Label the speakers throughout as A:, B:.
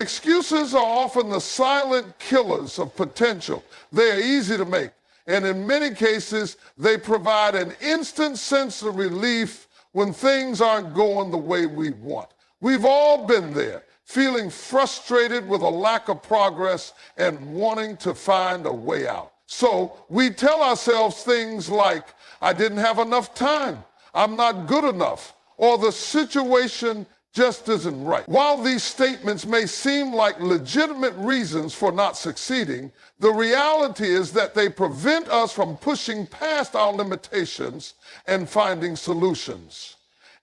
A: Excuses are often the silent killers of potential. They are easy to make, and in many cases, they provide an instant sense of relief when things aren't going the way we want. We've all been there, feeling frustrated with a lack of progress and wanting to find a way out. So we tell ourselves things like, I didn't have enough time, I'm not good enough, or the situation just isn't right. While these statements may seem like legitimate reasons for not succeeding, the reality is that they prevent us from pushing past our limitations and finding solutions.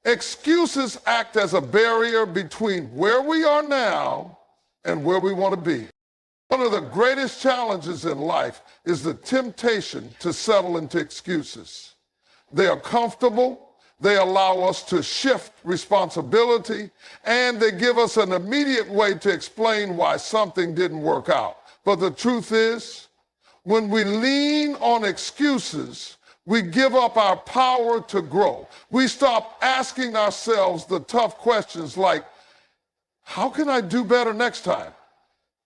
A: Excuses act as a barrier between where we are now and where we want to be. One of the greatest challenges in life is the temptation to settle into excuses. They are comfortable, they allow us to shift responsibility, and they give us an immediate way to explain why something didn't work out. But the truth is, when we lean on excuses, we give up our power to grow. We stop asking ourselves the tough questions like, how can I do better next time?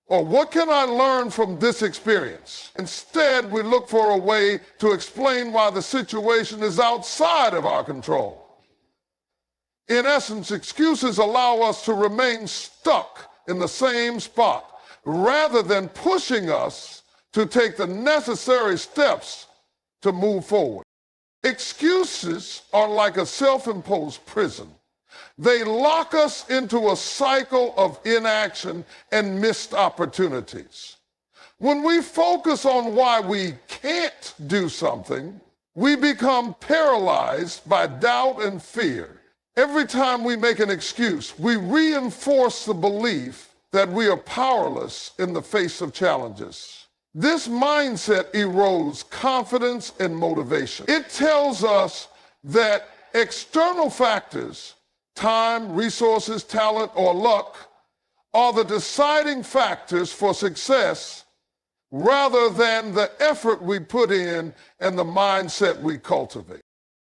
A: Or what can I learn from this experience? Instead, we look for a way to explain why the situation is outside of our control. In essence, excuses allow us to remain stuck in the same spot rather than pushing us to take the necessary steps to move forward. Excuses are like a self-imposed prison. They lock us into a cycle of inaction and missed opportunities. When we focus on why we can't do something, we become paralyzed by doubt and fear. Every time we make an excuse, we reinforce the belief that we are powerless in the face of challenges. This mindset erodes confidence and motivation. It tells us that external factors, time, resources, talent, or luck, are the deciding factors for success rather than the effort we put in and the mindset we cultivate.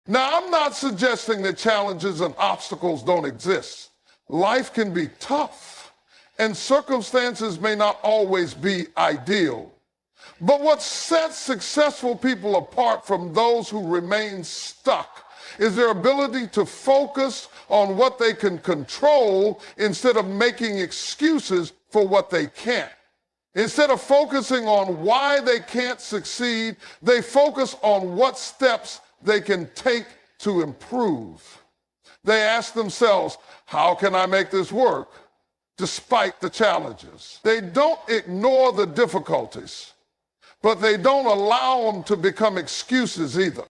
A: Now, I'm not suggesting that challenges and obstacles don't exist. Life can be tough, and circumstances may not always be ideal. But what sets successful people apart from those who remain stuck is their ability to focus on what they can control instead of making excuses for what they can't. Instead of focusing on why they can't succeed, they focus on what steps they can take to improve. They ask themselves, how can I make this work despite the challenges? They don't ignore the difficulties, but they don't allow them to become excuses either.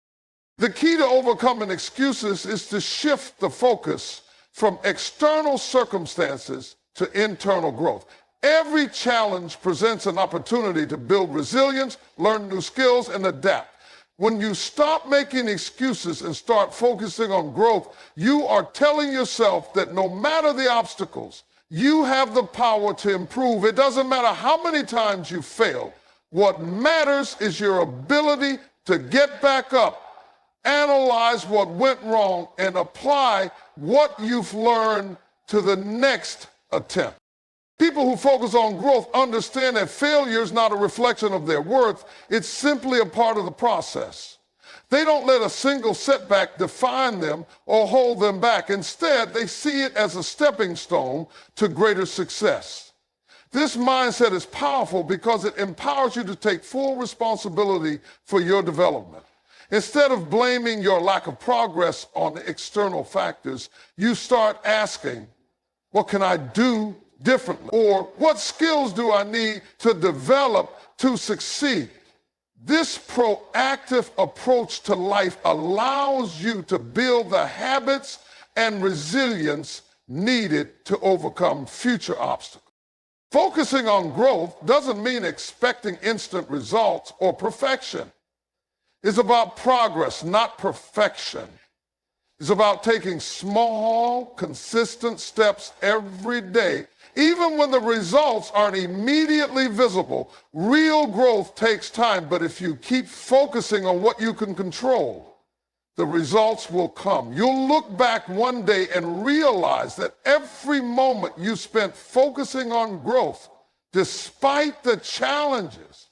A: The key to overcoming excuses is to shift the focus from external circumstances to internal growth. Every challenge presents an opportunity to build resilience, learn new skills, and adapt. When you stop making excuses and start focusing on growth, you are telling yourself that no matter the obstacles, you have the power to improve. It doesn't matter how many times you fail. What matters is your ability to get back up, analyze what went wrong, and apply what you've learned to the next attempt. People who focus on growth understand that failure is not a reflection of their worth. It's simply a part of the process. They don't let a single setback define them or hold them back. Instead, they see it as a stepping stone to greater success. This mindset is powerful because it empowers you to take full responsibility for your development. Instead of blaming your lack of progress on external factors, you start asking, what can I do differently? Or what skills do I need to develop to succeed? This proactive approach to life allows you to build the habits and resilience needed to overcome future obstacles. Focusing on growth doesn't mean expecting instant results or perfection. It's about progress, not perfection. It's about taking small, consistent steps every day. Even when the results aren't immediately visible, real growth takes time, but if you keep focusing on what you can control, the results will come. You'll look back one day and realize that every moment you spent focusing on growth, despite the challenges,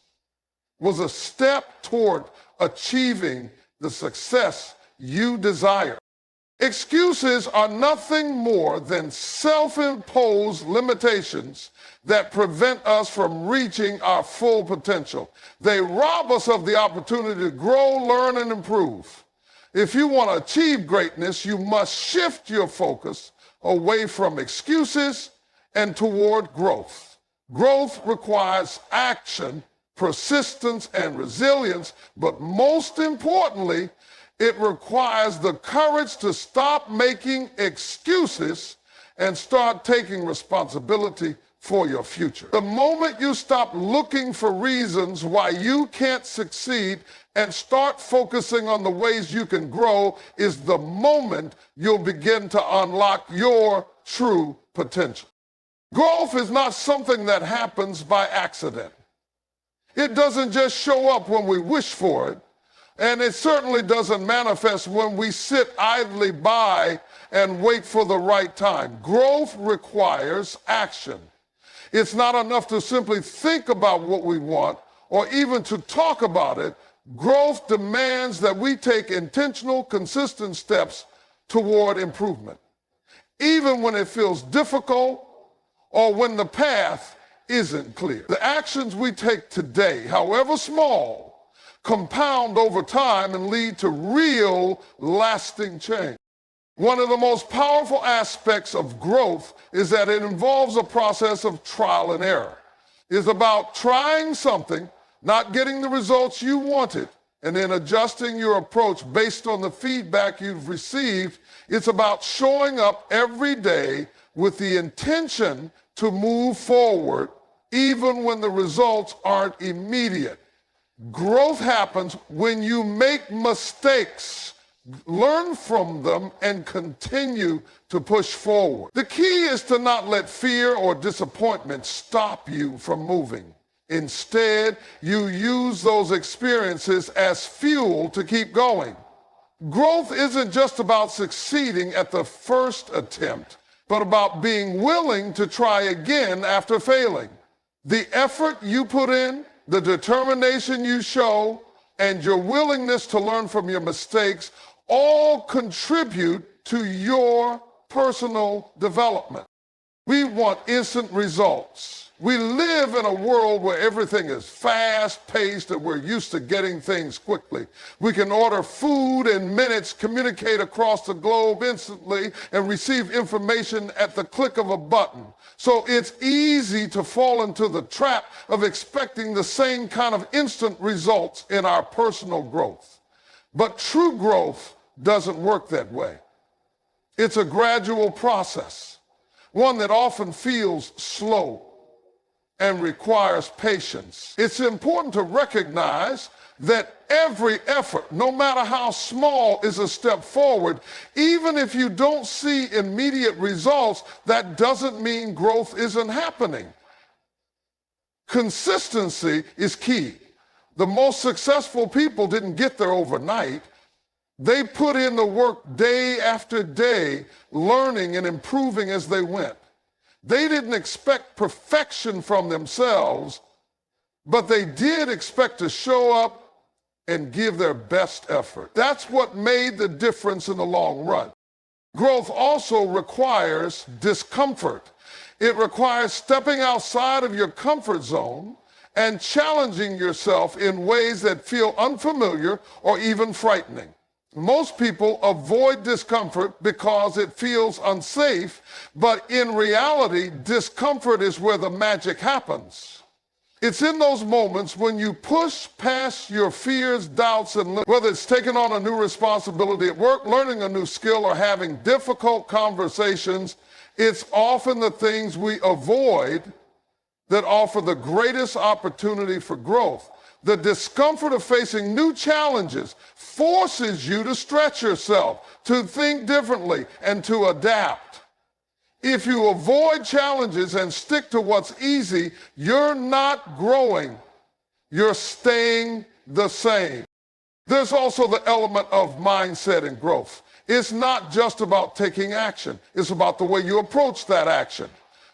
A: was a step toward achieving the success you desire. Excuses are nothing more than self-imposed limitations that prevent us from reaching our full potential. They rob us of the opportunity to grow, learn, and improve. If you want to achieve greatness, you must shift your focus away from excuses and toward growth. Growth requires action, persistence, and resilience, but most importantly, it requires the courage to stop making excuses and start taking responsibility for your future. The moment you stop looking for reasons why you can't succeed and start focusing on the ways you can grow is the moment you'll begin to unlock your true potential. Growth is not something that happens by accident. It doesn't just show up when we wish for it, and it certainly doesn't manifest when we sit idly by and wait for the right time. Growth requires action. It's not enough to simply think about what we want or even to talk about it. Growth demands that we take intentional, consistent steps toward improvement, even when it feels difficult or when the path isn't clear. The actions we take today, however small, compound over time and lead to real, lasting change. One of the most powerful aspects of growth is that it involves a process of trial and error. It's about trying something, not getting the results you wanted, and then adjusting your approach based on the feedback you've received. It's about showing up every day with the intention to move forward, even when the results aren't immediate. Growth happens when you make mistakes, learn from them, and continue to push forward. The key is to not let fear or disappointment stop you from moving. Instead, you use those experiences as fuel to keep going. Growth isn't just about succeeding at the first attempt, but about being willing to try again after failing. The effort you put in, the determination you show, and your willingness to learn from your mistakes all contribute to your personal development. We want instant results. We live in a world where everything is fast-paced and we're used to getting things quickly. We can order food in minutes, communicate across the globe instantly, and receive information at the click of a button. So it's easy to fall into the trap of expecting the same kind of instant results in our personal growth. But true growth doesn't work that way. It's a gradual process, one that often feels slow and requires patience. It's important to recognize that every effort, no matter how small, is a step forward. Even if you don't see immediate results, that doesn't mean growth isn't happening. Consistency is key. The most successful people didn't get there overnight. They put in the work day after day, learning and improving as they went. They didn't expect perfection from themselves, but they did expect to show up and give their best effort. That's what made the difference in the long run. Growth also requires discomfort. It requires stepping outside of your comfort zone and challenging yourself in ways that feel unfamiliar or even frightening. Most people avoid discomfort because it feels unsafe, but in reality, discomfort is where the magic happens. It's in those moments when you push past your fears, doubts, and limits, whether it's taking on a new responsibility at work, learning a new skill, or having difficult conversations, it's often the things we avoid that offer the greatest opportunity for growth. The discomfort of facing new challenges forces you to stretch yourself, to think differently, and to adapt. If you avoid challenges and stick to what's easy, you're not growing. You're staying the same. There's also the element of mindset and growth. It's not just about taking action. It's about the way you approach that action.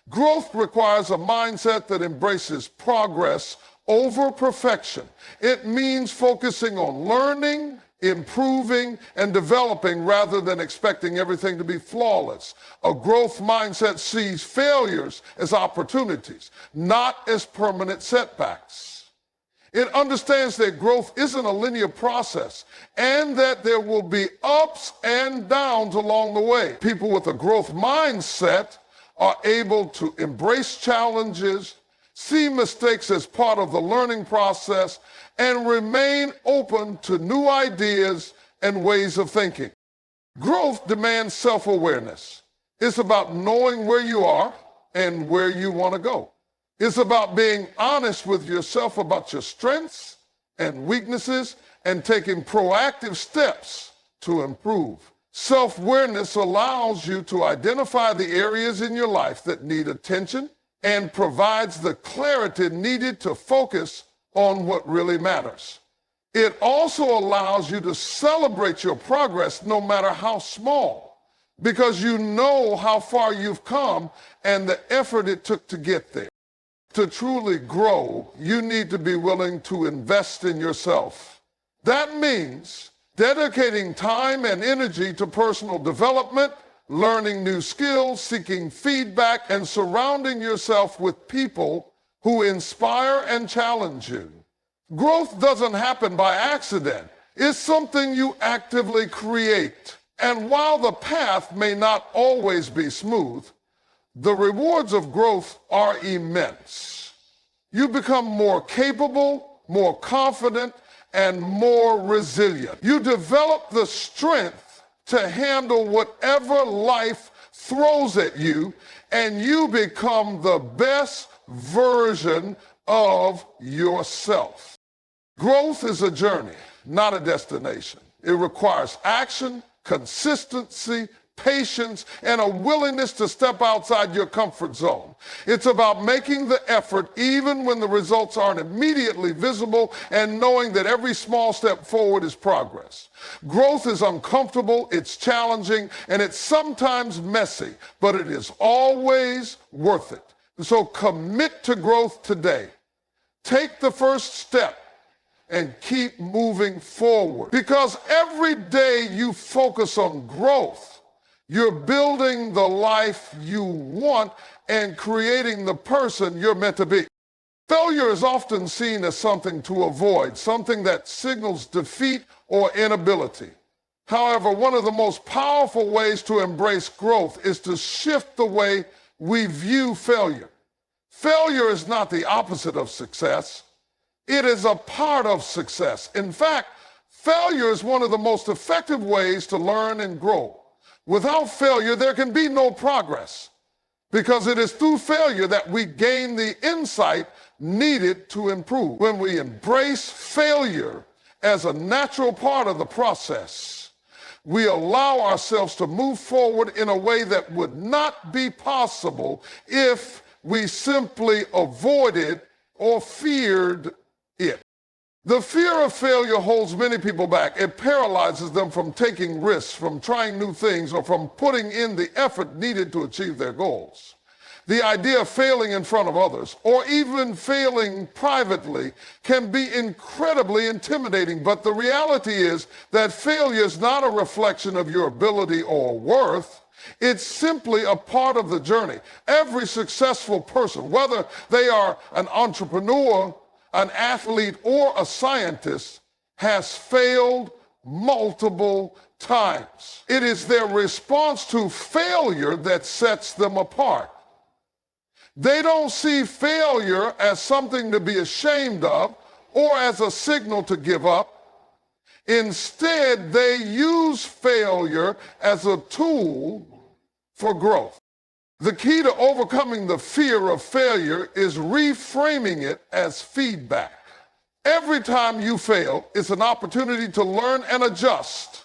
A: Growth requires a mindset that embraces progress over perfection. It means focusing on learning, improving, and developing rather than expecting everything to be flawless. A growth mindset sees failures as opportunities, not as permanent setbacks. It understands that growth isn't a linear process and that there will be ups and downs along the way. People with a growth mindset are able to embrace challenges, see mistakes as part of the learning process, and remain open to new ideas and ways of thinking. Growth demands self-awareness. It's about knowing where you are and where you want to go. It's about being honest with yourself about your strengths and weaknesses and taking proactive steps to improve. Self-awareness allows you to identify the areas in your life that need attention and provides the clarity needed to focus on what really matters. It also allows you to celebrate your progress no matter how small, because you know how far you've come and the effort it took to get there. To truly grow, you need to be willing to invest in yourself. That means dedicating time and energy to personal development, learning new skills, seeking feedback, and surrounding yourself with people who inspire and challenge you. Growth doesn't happen by accident. It's something you actively create. And while the path may not always be smooth, the rewards of growth are immense. You become more capable, more confident, and more resilient. You develop the strength to handle whatever life throws at you, and you become the best version of yourself. Growth is a journey, not a destination. It requires action, consistency, patience, and a willingness to step outside your comfort zone. It's about making the effort even when the results aren't immediately visible and knowing that every small step forward is progress. Growth is uncomfortable, it's challenging, and it's sometimes messy, but it is always worth it. So commit to growth today. Take the first step and keep moving forward. Because every day you focus on growth, you're building the life you want and creating the person you're meant to be. Failure is often seen as something to avoid, something that signals defeat or inability. However, one of the most powerful ways to embrace growth is to shift the way we view failure. Failure is not the opposite of success. It is a part of success. In fact, failure is one of the most effective ways to learn and grow. Without failure, there can be no progress, because it is through failure that we gain the insight needed to improve. When we embrace failure as a natural part of the process, we allow ourselves to move forward in a way that would not be possible if we simply avoided or feared it. The fear of failure holds many people back. It paralyzes them from taking risks, from trying new things, or from putting in the effort needed to achieve their goals. The idea of failing in front of others, or even failing privately, can be incredibly intimidating, but the reality is that failure is not a reflection of your ability or worth. It's simply a part of the journey. Every successful person, whether they are an entrepreneur, an athlete, or a scientist, has failed multiple times. It is their response to failure that sets them apart. They don't see failure as something to be ashamed of or as a signal to give up. Instead, they use failure as a tool for growth. The key to overcoming the fear of failure is reframing it as feedback. Every time you fail, it's an opportunity to learn and adjust.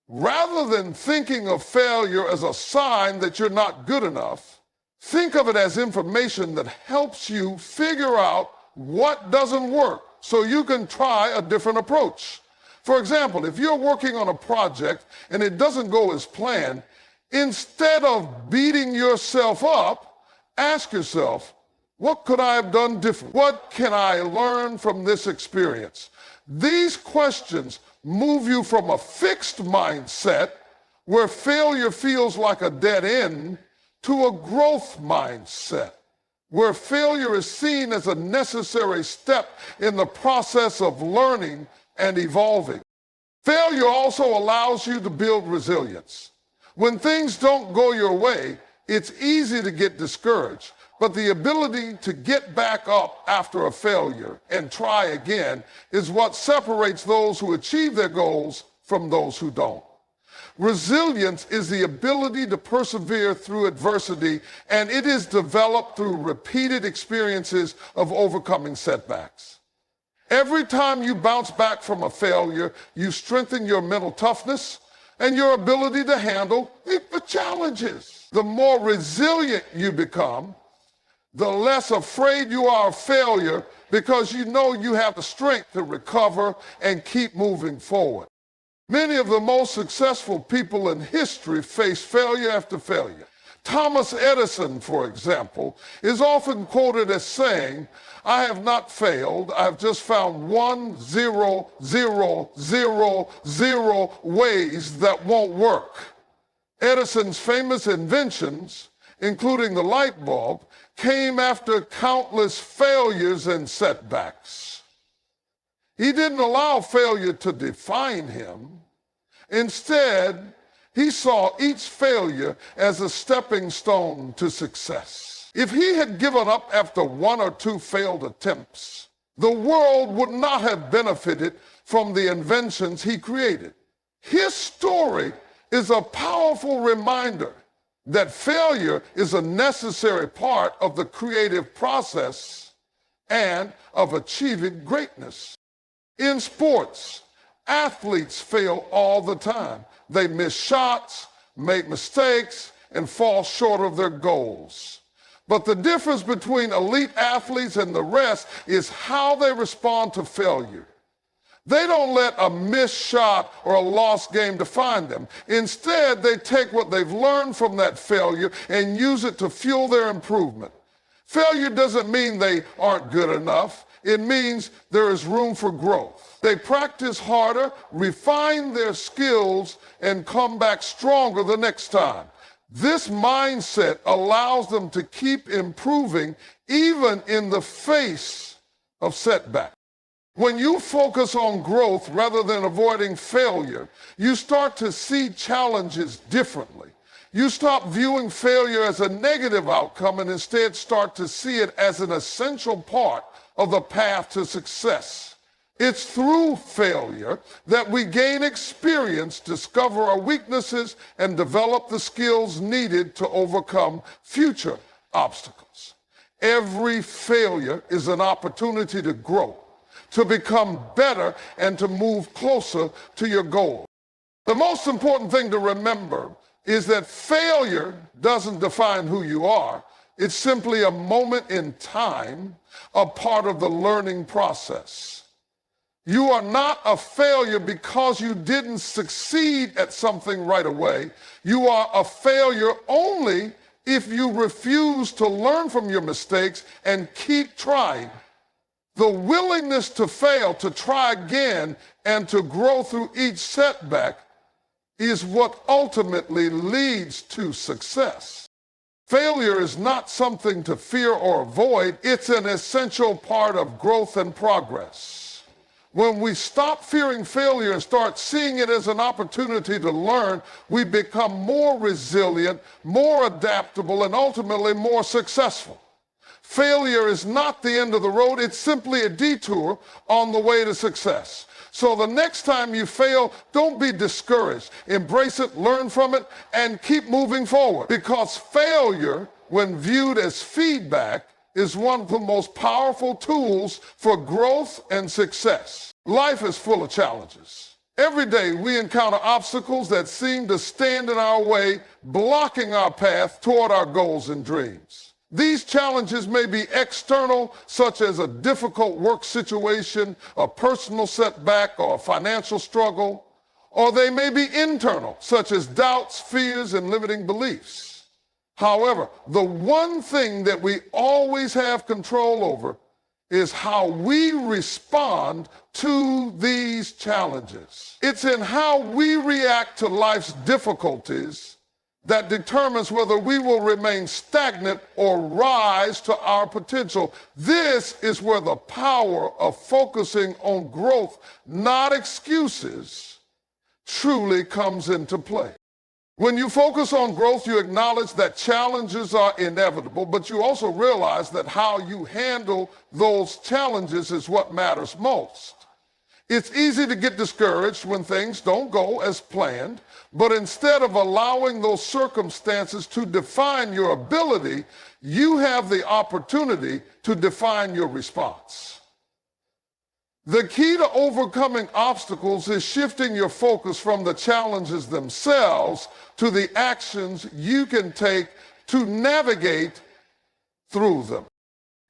A: Rather than thinking of failure as a sign that you're not good enough, think of it as information that helps you figure out what doesn't work so you can try a different approach. For example, if you're working on a project and it doesn't go as planned, instead of beating yourself up, ask yourself, what could I have done different? What can I learn from this experience? These questions move you from a fixed mindset where failure feels like a dead end to a growth mindset where failure is seen as a necessary step in the process of learning and evolving. Failure also allows you to build resilience. When things don't go your way, it's easy to get discouraged, but the ability to get back up after a failure and try again is what separates those who achieve their goals from those who don't. Resilience is the ability to persevere through adversity, and it is developed through repeated experiences of overcoming setbacks. Every time you bounce back from a failure, you strengthen your mental toughness and your ability to handle the challenges. The more resilient you become, the less afraid you are of failure because you know you have the strength to recover and keep moving forward. Many of the most successful people in history face failure after failure. Thomas Edison, for example, is often quoted as saying, "I have not failed, I've just found 1,0,0,0,0 ways that won't work." Edison's famous inventions, including the light bulb, came after countless failures and setbacks. He didn't allow failure to define him. Instead, he saw each failure as a stepping stone to success. If he had given up after one or two failed attempts, the world would not have benefited from the inventions he created. His story is a powerful reminder that failure is a necessary part of the creative process and of achieving greatness. In sports, athletes fail all the time. They miss shots, make mistakes, and fall short of their goals. But the difference between elite athletes and the rest is how they respond to failure. They don't let a missed shot or a lost game define them. Instead, they take what they've learned from that failure and use it to fuel their improvement. Failure doesn't mean they aren't good enough. It means there is room for growth. They practice harder, refine their skills, and come back stronger the next time. This mindset allows them to keep improving even in the face of setbacks. When you focus on growth rather than avoiding failure, you start to see challenges differently. You stop viewing failure as a negative outcome and instead start to see it as an essential part of the path to success. It's through failure that we gain experience, discover our weaknesses, and develop the skills needed to overcome future obstacles. Every failure is an opportunity to grow, to become better, and to move closer to your goal. The most important thing to remember is that failure doesn't define who you are. It's simply a moment in time, a part of the learning process. You are not a failure because you didn't succeed at something right away. You are a failure only if you refuse to learn from your mistakes and keep trying. The willingness to fail, to try again, and to grow through each setback is what ultimately leads to success. Failure is not something to fear or avoid. It's an essential part of growth and progress. When we stop fearing failure and start seeing it as an opportunity to learn, we become more resilient, more adaptable, and ultimately more successful. Failure is not the end of the road. It's simply a detour on the way to success. So the next time you fail, don't be discouraged. Embrace it, learn from it, and keep moving forward. Because failure, when viewed as feedback, is one of the most powerful tools for growth and success. Life is full of challenges. Every day we encounter obstacles that seem to stand in our way, blocking our path toward our goals and dreams. These challenges may be external, such as a difficult work situation, a personal setback, or a financial struggle, or they may be internal, such as doubts, fears, and limiting beliefs. However, the one thing that we always have control over is how we respond to these challenges. It's in how we react to life's difficulties that determines whether we will remain stagnant or rise to our potential. This is where the power of focusing on growth, not excuses, truly comes into play. When you focus on growth, you acknowledge that challenges are inevitable, but you also realize that how you handle those challenges is what matters most. It's easy to get discouraged when things don't go as planned, but instead of allowing those circumstances to define your ability, you have the opportunity to define your response. The key to overcoming obstacles is shifting your focus from the challenges themselves to the actions you can take to navigate through them.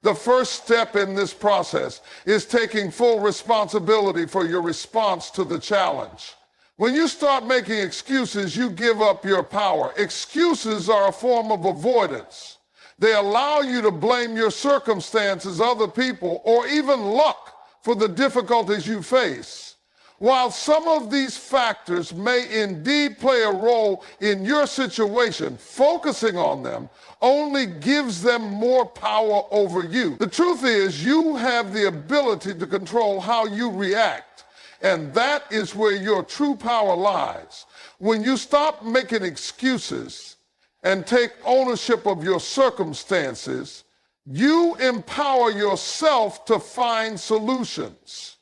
A: The first step in this process is taking full responsibility for your response to the challenge. When you start making excuses, you give up your power. Excuses are a form of avoidance. They allow you to blame your circumstances, other people, or even luck for the difficulties you face. While some of these factors may indeed play a role in your situation, focusing on them only gives them more power over you. The truth is, you have the ability to control how you react, and that is where your true power lies. When you stop making excuses and take ownership of your circumstances, you empower yourself to find solutions.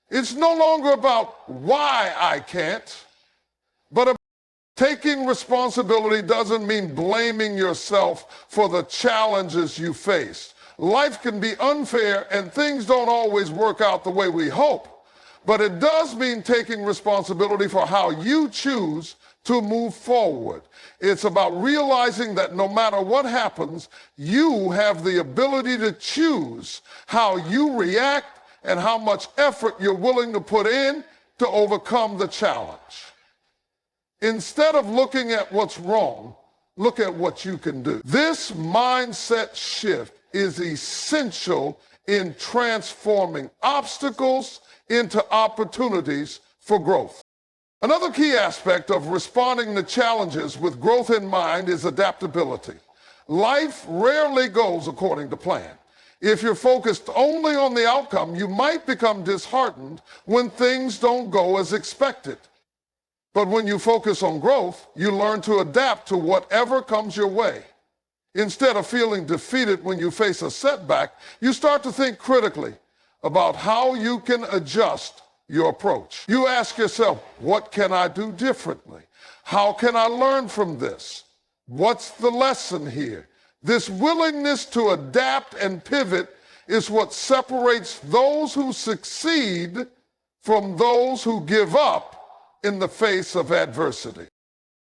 A: It's no longer about why I can't, but about taking responsibility doesn't mean blaming yourself for the challenges you face. Life can be unfair and things don't always work out the way we hope, but it does mean taking responsibility for how you choose to move forward. It's about realizing that no matter what happens, you have the ability to choose how you react and how much effort you're willing to put in to overcome the challenge. Instead of looking at what's wrong, look at what you can do. This mindset shift is essential in transforming obstacles into opportunities for growth. Another key aspect of responding to challenges with growth in mind is adaptability. Life rarely goes according to plan. If you're focused only on the outcome, you might become disheartened when things don't go as expected. But when you focus on growth, you learn to adapt to whatever comes your way. Instead of feeling defeated when you face a setback, you start to think critically about how you can adjust your approach. You ask yourself, what can I do differently? How can I learn from this? What's the lesson here? This willingness to adapt and pivot is what separates those who succeed from those who give up in the face of adversity.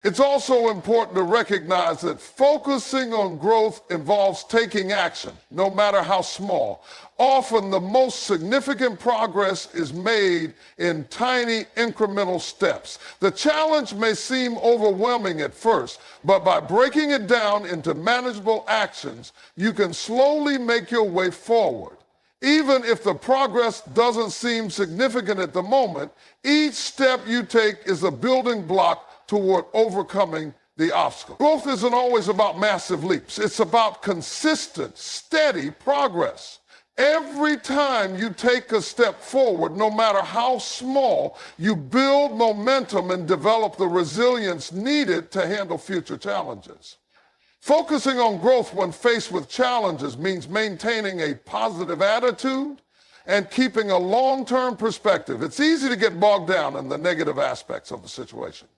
A: It's also important to recognize that focusing on growth involves taking action, no matter how small. Often the most significant progress is made in tiny incremental steps. The challenge may seem overwhelming at first, but by breaking it down into manageable actions, you can slowly make your way forward. Even if the progress doesn't seem significant at the moment, each step you take is a building block toward overcoming the obstacle. Growth isn't always about massive leaps. It's about consistent, steady progress. Every time you take a step forward, no matter how small, you build momentum and develop the resilience needed to handle future challenges. Focusing on growth when faced with challenges means maintaining a positive attitude and keeping a long-term perspective. It's easy to get bogged down in the negative aspects of the situation.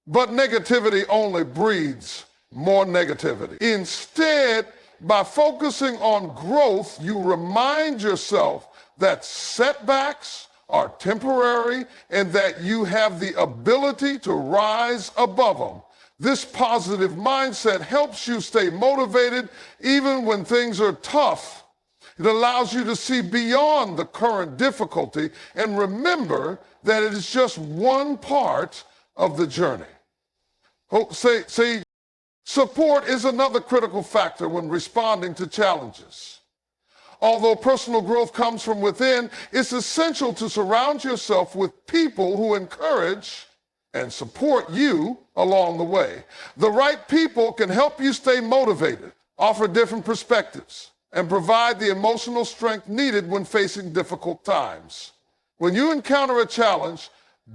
A: But negativity only breeds more negativity. Instead, by focusing on growth, you remind yourself that setbacks are temporary and that you have the ability to rise above them. This positive mindset helps you stay motivated even when things are tough. It allows you to see beyond the current difficulty and remember that it is just one part of the journey. Support is another critical factor when responding to challenges. Although personal growth comes from within, it's essential to surround yourself with people who encourage and support you along the way. The right people can help you stay motivated, offer different perspectives, and provide the emotional strength needed when facing difficult times. When you encounter a challenge,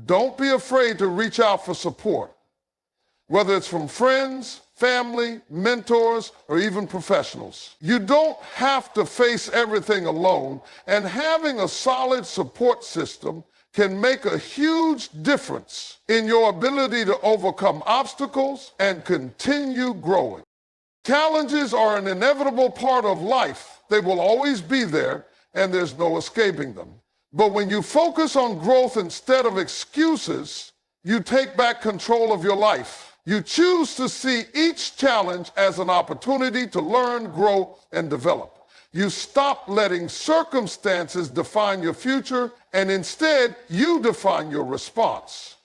A: don't be afraid to reach out for support, whether it's from friends, family, mentors, or even professionals. You don't have to face everything alone, and having a solid support system can make a huge difference in your ability to overcome obstacles and continue growing. Challenges are an inevitable part of life. They will always be there, and there's no escaping them. But when you focus on growth instead of excuses, you take back control of your life. You choose to see each challenge as an opportunity to learn, grow, and develop. You stop letting circumstances define your future, and instead, you define your response.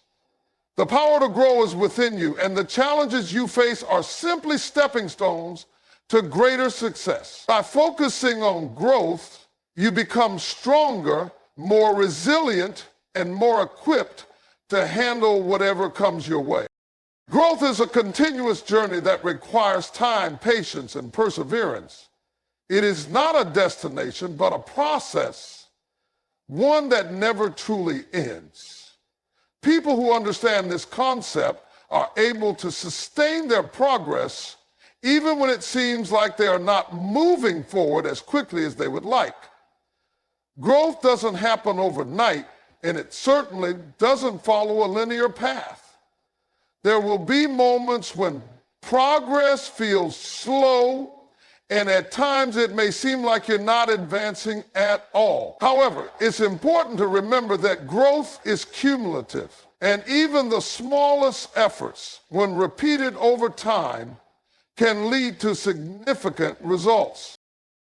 A: The power to grow is within you, and the challenges you face are simply stepping stones to greater success. By focusing on growth, you become stronger, more resilient, and more equipped to handle whatever comes your way. Growth is a continuous journey that requires time, patience, and perseverance. It is not a destination, but a process, one that never truly ends. People who understand this concept are able to sustain their progress even when it seems like they are not moving forward as quickly as they would like. Growth doesn't happen overnight, and it certainly doesn't follow a linear path. There will be moments when progress feels slow, and at times it may seem like you're not advancing at all. However, it's important to remember that growth is cumulative, and even the smallest efforts, when repeated over time, can lead to significant results.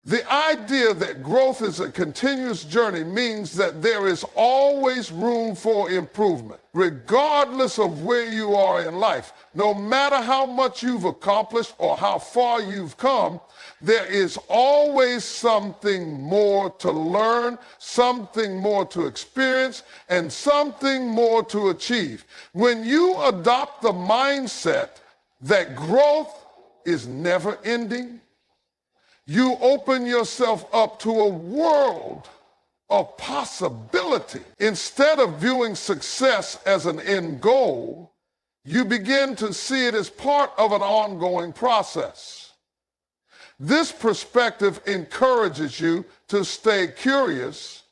A: The idea that growth is a continuous journey means that there is always room for improvement, regardless of where you are in life. No matter how much you've accomplished or how far you've come, there is always something more to learn, something more to experience, and something more to achieve. When you adopt the mindset that growth is never ending, you open yourself up to a world of possibility. Instead of viewing success as an end goal, you begin to see it as part of an ongoing process. This perspective encourages you to stay curious,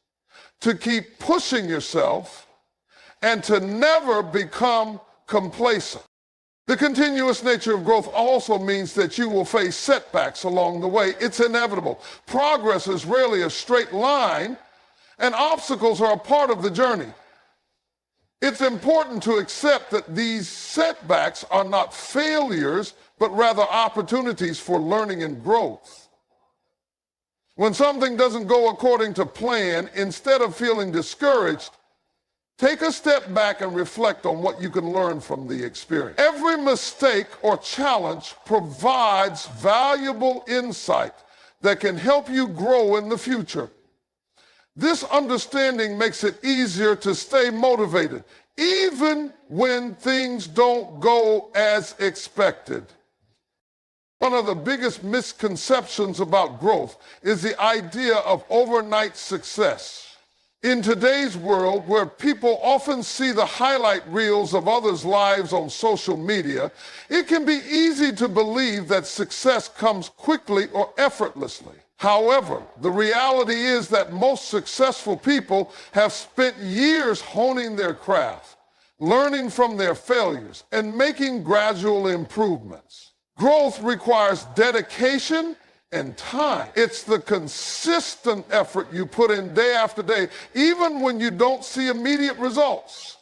A: to keep pushing yourself, and to never become complacent. The continuous nature of growth also means that you will face setbacks along the way. It's inevitable. Progress is rarely a straight line, and obstacles are a part of the journey. It's important to accept that these setbacks are not failures, but rather opportunities for learning and growth. When something doesn't go according to plan, instead of feeling discouraged, take a step back and reflect on what you can learn from the experience. Every mistake or challenge provides valuable insight that can help you grow in the future. This understanding makes it easier to stay motivated, even when things don't go as expected. One of the biggest misconceptions about growth is the idea of overnight success. In today's world, where people often see the highlight reels of others' lives on social media, it can be easy to believe that success comes quickly or effortlessly. However, the reality is that most successful people have spent years honing their craft, learning from their failures, and making gradual improvements. Growth requires dedication and time. It's the consistent effort you put in day after day, even when you don't see immediate results,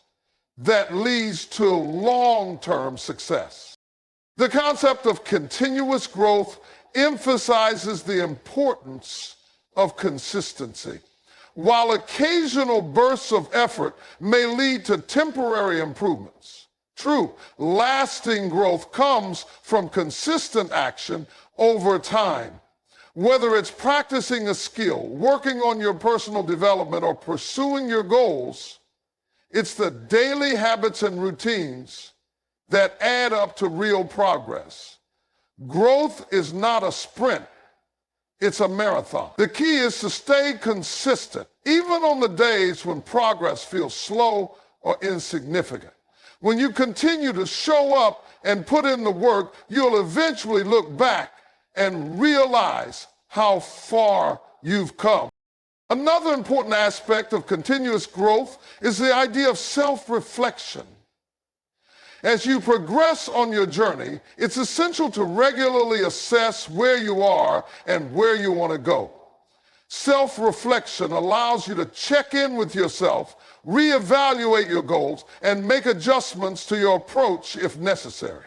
A: that leads to long-term success. The concept of continuous growth emphasizes the importance of consistency. While occasional bursts of effort may lead to temporary improvements, true, lasting growth comes from consistent action over time. Whether it's practicing a skill, working on your personal development, or pursuing your goals, it's the daily habits and routines that add up to real progress. Growth is not a sprint, it's a marathon. The key is to stay consistent, even on the days when progress feels slow or insignificant. When you continue to show up and put in the work, you'll eventually look back and realize how far you've come. Another important aspect of continuous growth is the idea of self-reflection. As you progress on your journey, it's essential to regularly assess where you are and where you want to go. Self-reflection allows you to check in with yourself, reevaluate your goals, and make adjustments to your approach if necessary.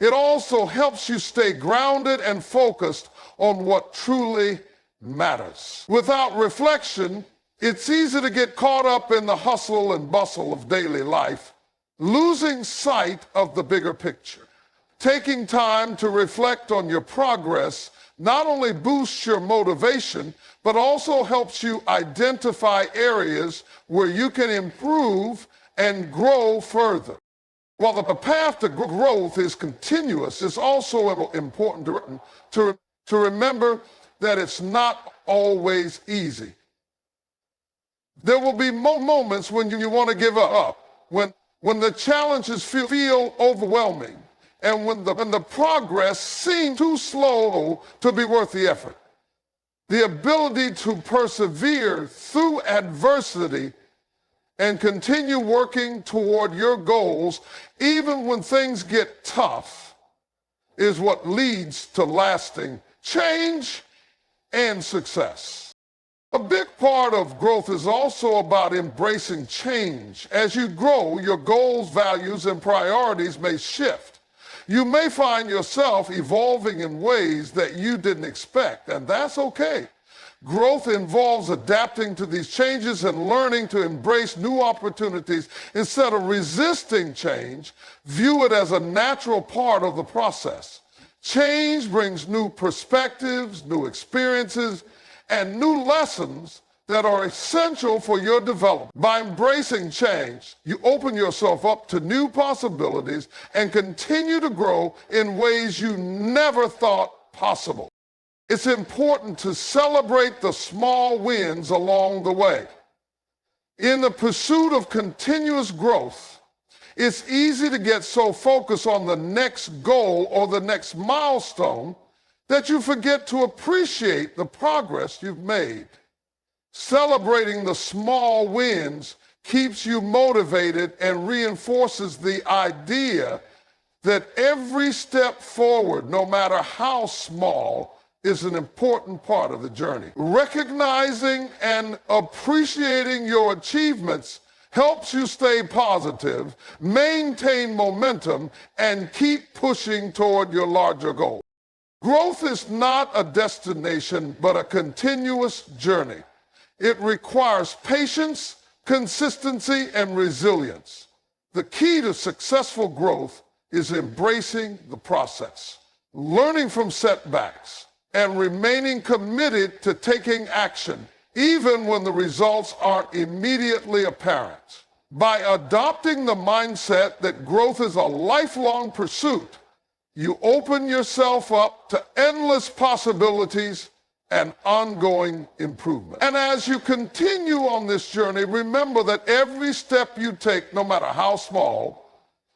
A: It also helps you stay grounded and focused on what truly matters. Without reflection, it's easy to get caught up in the hustle and bustle of daily life, losing sight of the bigger picture. Taking time to reflect on your progress not only boosts your motivation, but also helps you identify areas where you can improve and grow further. While the path to growth is continuous, it's also important to remember that it's not always easy. There will be moments when you want to give up, when the challenges feel overwhelming, and when the progress seems too slow to be worth the effort. The ability to persevere through adversity and continue working toward your goals, even when things get tough, is what leads to lasting change and success. A big part of growth is also about embracing change. As you grow, your goals, values, and priorities may shift. You may find yourself evolving in ways that you didn't expect, and that's okay. Growth involves adapting to these changes and learning to embrace new opportunities. Instead of resisting change, view it as a natural part of the process. Change brings new perspectives, new experiences, and new lessons that are essential for your development. By embracing change, you open yourself up to new possibilities and continue to grow in ways you never thought possible. It's important to celebrate the small wins along the way. In the pursuit of continuous growth, it's easy to get so focused on the next goal or the next milestone that you forget to appreciate the progress you've made. Celebrating the small wins keeps you motivated and reinforces the idea that every step forward, no matter how small, is an important part of the journey. Recognizing and appreciating your achievements helps you stay positive, maintain momentum, and keep pushing toward your larger goal. Growth is not a destination, but a continuous journey. It requires patience, consistency, and resilience. The key to successful growth is embracing the process, learning from setbacks, and remaining committed to taking action, even when the results aren't immediately apparent. By adopting the mindset that growth is a lifelong pursuit, you open yourself up to endless possibilities and ongoing improvement. And as you continue on this journey, remember that every step you take, no matter how small,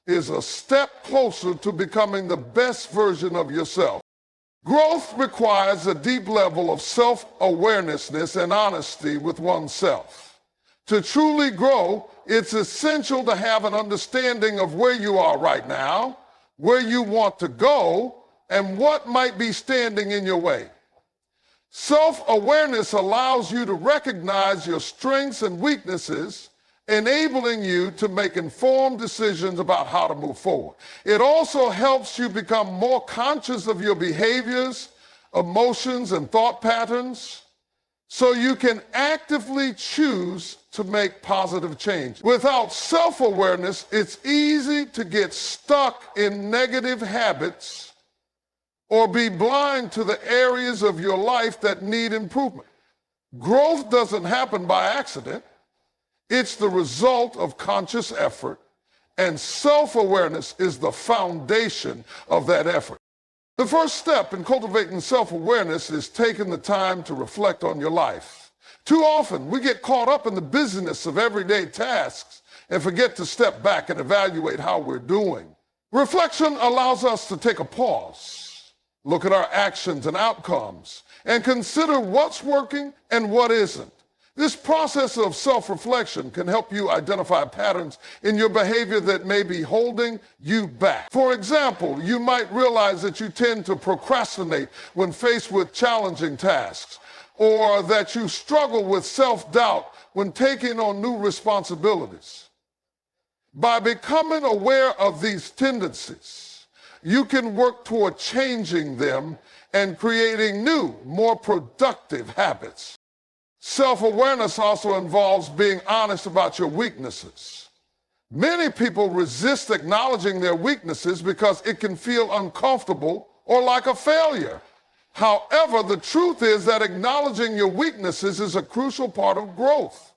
A: is a step closer to becoming the best version of yourself. Growth requires a deep level of self-awareness and honesty with oneself. To truly grow, it's essential to have an understanding of where you are right now, where you want to go, and what might be standing in your way. Self-awareness allows you to recognize your strengths and weaknesses enabling you to make informed decisions about how to move forward. It also helps you become more conscious of your behaviors, emotions, and thought patterns, so you can actively choose to make positive change. Without self-awareness, it's easy to get stuck in negative habits or be blind to the areas of your life that need improvement. Growth doesn't happen by accident. It's the result of conscious effort, and self-awareness is the foundation of that effort. The first step in cultivating self-awareness is taking the time to reflect on your life. Too often, we get caught up in the busyness of everyday tasks and forget to step back and evaluate how we're doing. Reflection allows us to take a pause, look at our actions and outcomes, and consider what's working and what isn't. This process of self-reflection can help you identify patterns in your behavior that may be holding you back. For example, you might realize that you tend to procrastinate when faced with challenging tasks, or that you struggle with self-doubt when taking on new responsibilities. By becoming aware of these tendencies, you can work toward changing them and creating new, more productive habits. Self-awareness also involves being honest about your weaknesses. Many people resist acknowledging their weaknesses because it can feel uncomfortable or like a failure. However, the truth is that acknowledging your weaknesses is a crucial part of growth.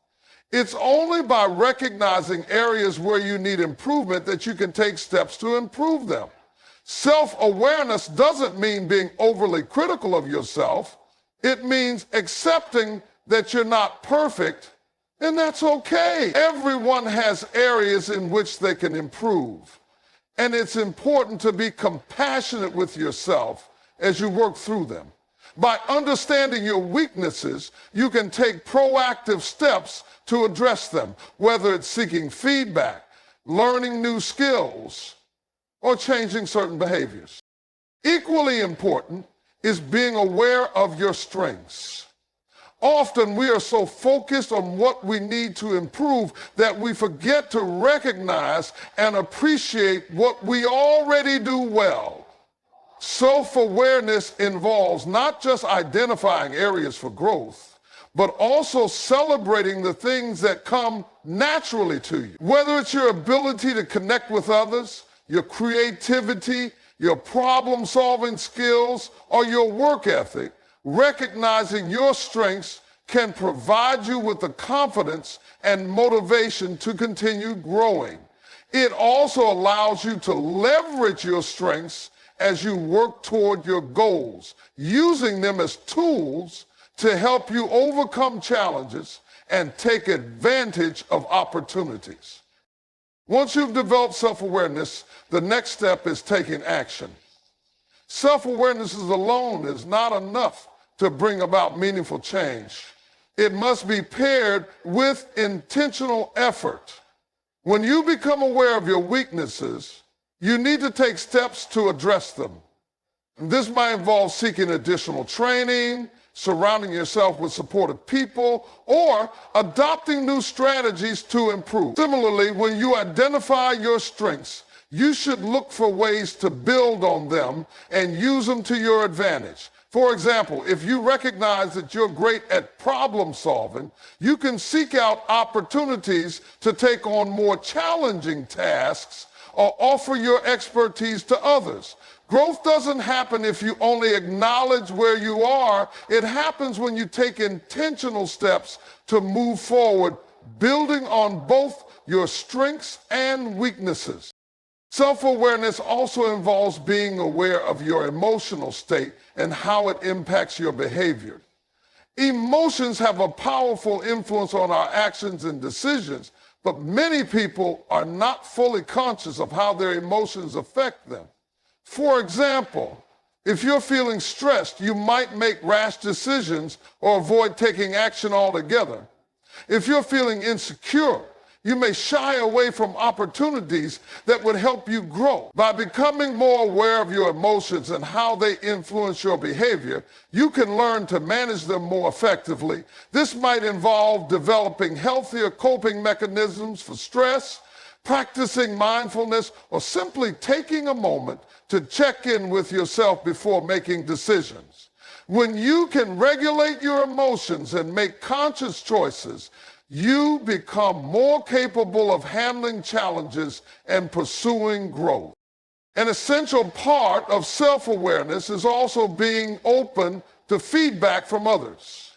A: It's only by recognizing areas where you need improvement that you can take steps to improve them. Self-awareness doesn't mean being overly critical of yourself. It means accepting that you're not perfect, and that's okay. Everyone has areas in which they can improve, and it's important to be compassionate with yourself as you work through them. By understanding your weaknesses, you can take proactive steps to address them, whether it's seeking feedback, learning new skills, or changing certain behaviors. Equally important is being aware of your strengths. Often we are so focused on what we need to improve that we forget to recognize and appreciate what we already do well. Self-awareness involves not just identifying areas for growth, but also celebrating the things that come naturally to you. Whether it's your ability to connect with others, your creativity, your problem-solving skills, or your work ethic, recognizing your strengths can provide you with the confidence and motivation to continue growing. It also allows you to leverage your strengths as you work toward your goals, using them as tools to help you overcome challenges and take advantage of opportunities. Once you've developed self-awareness, the next step is taking action. Self-awareness alone is not enough to bring about meaningful change. It must be paired with intentional effort. When you become aware of your weaknesses, you need to take steps to address them. This might involve seeking additional training, surrounding yourself with supportive people, or adopting new strategies to improve. Similarly, when you identify your strengths, you should look for ways to build on them and use them to your advantage. For example, if you recognize that you're great at problem solving, you can seek out opportunities to take on more challenging tasks or offer your expertise to others. Growth doesn't happen if you only acknowledge where you are. It happens when you take intentional steps to move forward, building on both your strengths and weaknesses. Self-awareness also involves being aware of your emotional state and how it impacts your behavior. Emotions have a powerful influence on our actions and decisions, but many people are not fully conscious of how their emotions affect them. For example, if you're feeling stressed, you might make rash decisions or avoid taking action altogether. If you're feeling insecure, You may shy away from opportunities that would help you grow. By becoming more aware of your emotions and how they influence your behavior, you can learn to manage them more effectively. This might involve developing healthier coping mechanisms for stress, practicing mindfulness, or simply taking a moment to check in with yourself before making decisions. When you can regulate your emotions and make conscious choices, you become more capable of handling challenges and pursuing growth. An essential part of self-awareness is also being open to feedback from others.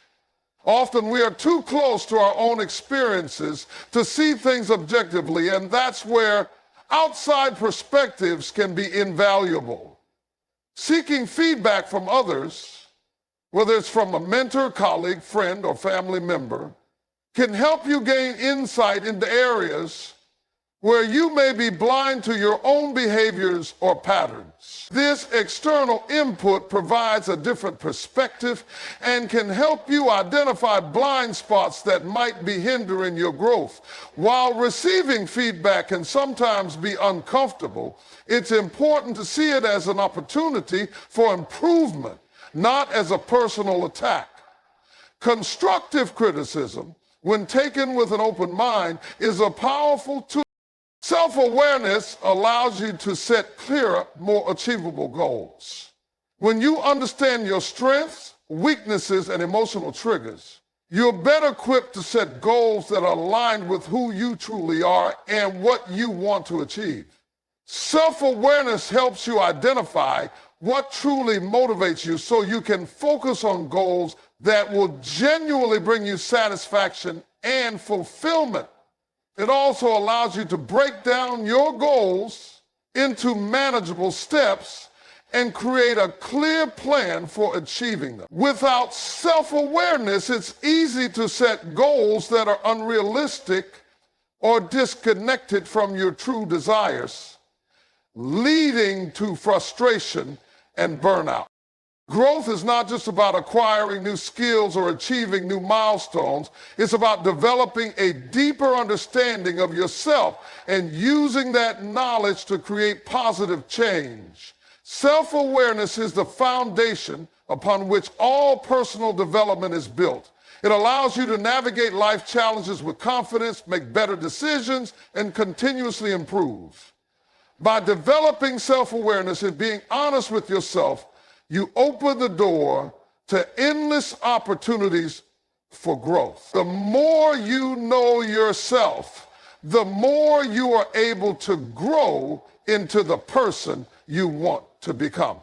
A: Often we are too close to our own experiences to see things objectively, and that's where outside perspectives can be invaluable. Seeking feedback from others, whether it's from a mentor, colleague, friend, or family member, can help you gain insight into areas where you may be blind to your own behaviors or patterns. This external input provides a different perspective and can help you identify blind spots that might be hindering your growth. While receiving feedback can sometimes be uncomfortable, it's important to see it as an opportunity for improvement, not as a personal attack. Constructive criticism, when taken with an open mind, is a powerful tool. Self-awareness allows you to set clearer, more achievable goals. When you understand your strengths, weaknesses, and emotional triggers, you're better equipped to set goals that are aligned with who you truly are and what you want to achieve. Self-awareness helps you identify what truly motivates you so you can focus on goals that will genuinely bring you satisfaction and fulfillment. It also allows you to break down your goals into manageable steps and create a clear plan for achieving them. Without self-awareness, it's easy to set goals that are unrealistic or disconnected from your true desires, leading to frustration and burnout. Growth is not just about acquiring new skills or achieving new milestones. It's about developing a deeper understanding of yourself and using that knowledge to create positive change. Self-awareness is the foundation upon which all personal development is built. It allows you to navigate life challenges with confidence, make better decisions, and continuously improve. By developing self-awareness and being honest with yourself, you open the door to endless opportunities for growth. The more you know yourself, the more you are able to grow into the person you want to become.